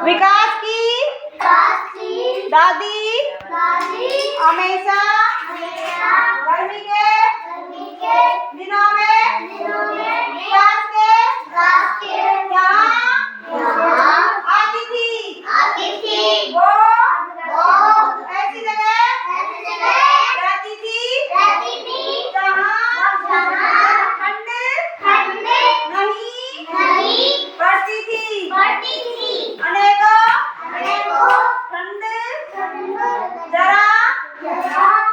विकास की दादी हमेशा गर्मी के दिनों में विकास के यहाँ आती थी। वो ऐसी जगह रहती थी जहाँ ठंड नहीं पड़ती थी। अनेकों ठंड जरा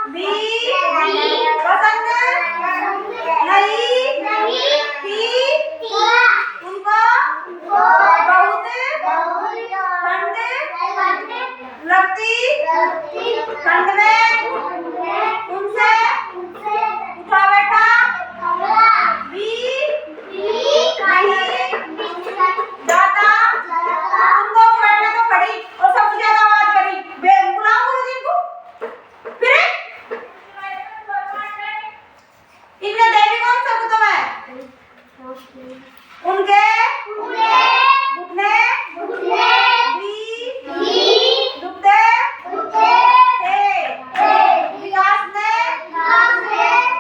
भी पसंद नहीं थी उनको। बहुत ठंड लगती। ठंड में उनसे उठा बैठा भी नहीं जाता। उनको बैठने तो पड़ी और सबसे ज्यादा आवाज करी। बुलाओ गुरुजी को। फिर इनने देवी कौन सा कुतुब है? उनके घुटने भी दुखते थे। विकास ने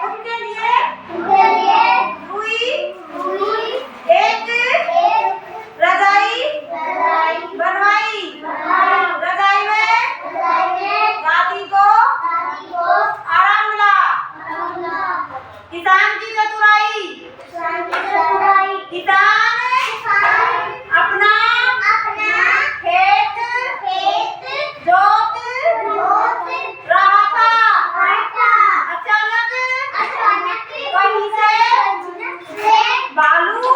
उनके लिए रुई एक रजाई बनवाई। रजाई में दादी को आराम मिला। किसान की चतुराई। किसान अपना खेत जोत रहा था। अचानक कहीं से भालू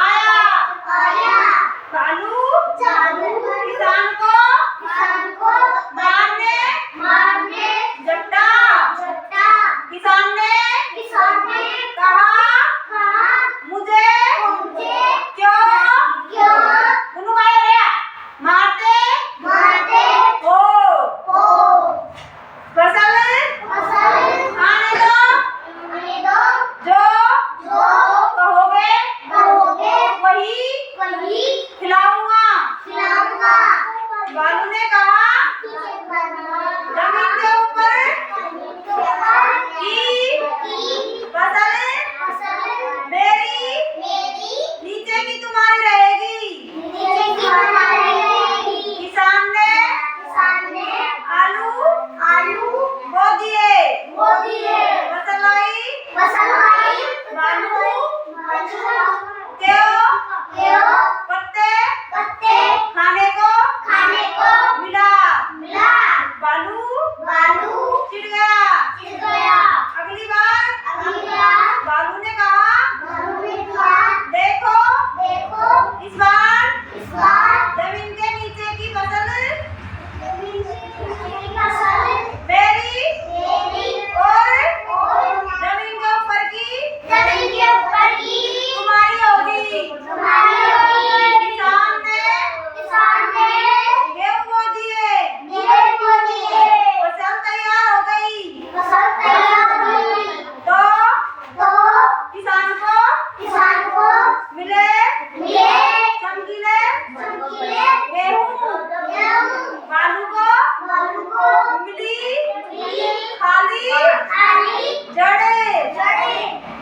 आया। भालू किसान को मारने झपटा। किसान ने कहा मुझे क्यों मारते हो? फसल आने दो। जो कहोगे वही खिलाऊंगा। भालू ने कहा जमीन के ऊपर की फसल मेरी नीचे की तुम्हारी रहेगी। किसान ने आलू बो दिए। फसल आई। भालू के पत्ते खाने को मिला। भालू चिढ़ गया। अगली बार भालू ने कहा देखो इस बार जमीन के नीचे की फसल मेरी और जमीन के ऊपर की तुम्हारी होगी। किसान ने गेहूं बो दिए। फसल तैयार हो गई। तो किसान को मिले चमकीले गेहूं। भालू को मिली खाली जड़ें।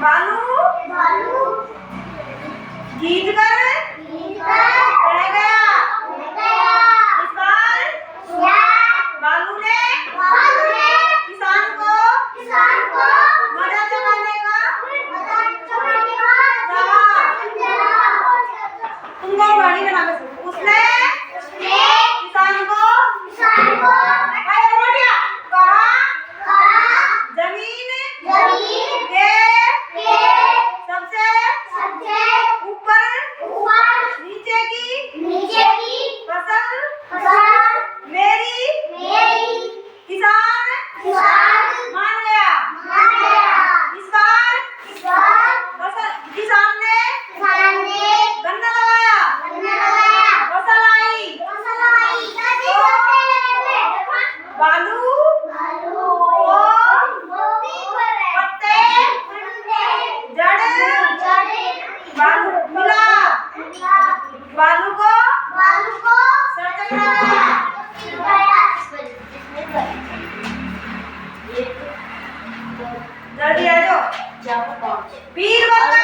भालू जीत कर रह गया। इस बार भालू ने किसान को मजा चखाने का उसने किसान को कहा जमीन के सबसे ऊपर नीचे की फसल मेरी। किसान मान गया। इस बार किसान ने गन्ना लगाया। फसल आई। भालू पत्ते जड़ मिला। क्या पाँच वीरभद्र